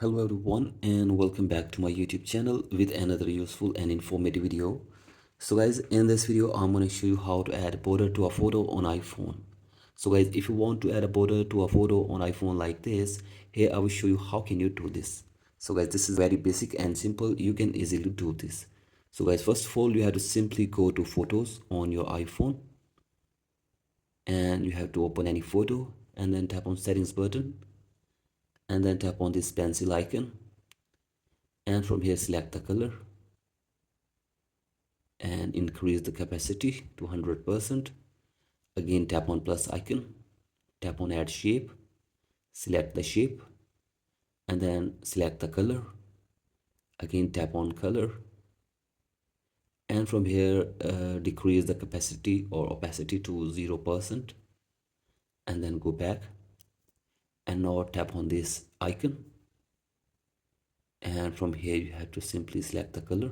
Hello everyone and welcome back to my YouTube channel with another useful and informative video. So guys, in this video I'm going to show you how to add a border to a photo on iPhone. So guys, if you want to add a border to a photo on iPhone like this, here I will show you how can you do this. So guys, this is very basic and simple. You can easily do this. So guys, first of all, you have to simply go to photos on your iPhone and you have to open any photo and then tap on settings button and then tap on this pencil icon, and from here select the color and increase the capacity to 100%. Again tap on plus icon, tap on add shape, select the shape and then select the color. Again tap on color, and from here decrease the capacity or opacity to 0%, and then go back and now tap on this icon, and from here you have to simply select the color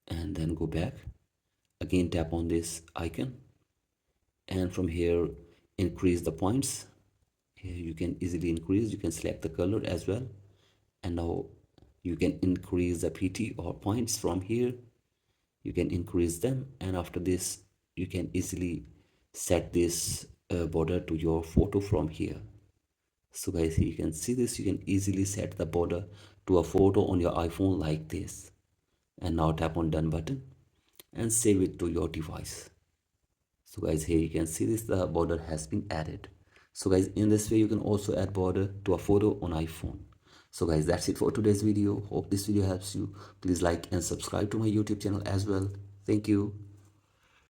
and then go back. Again tap on this icon, and from here increase the points. Here you can easily increase, you can select the color as well, and now you can increase the pt or points. From here you can increase them, and after this you can easily set this border to your photo from here. So guys, you can see this, you can easily set the border to a photo on your iPhone like this, and now tap on done button and save it to your device. So guys, here you can see this, the border has been added. So guys, in this way you can also add border to a photo on iPhone. So guys, that's it for today's video. Hope this video helps you. Please like and subscribe to my YouTube channel as well. Thank you.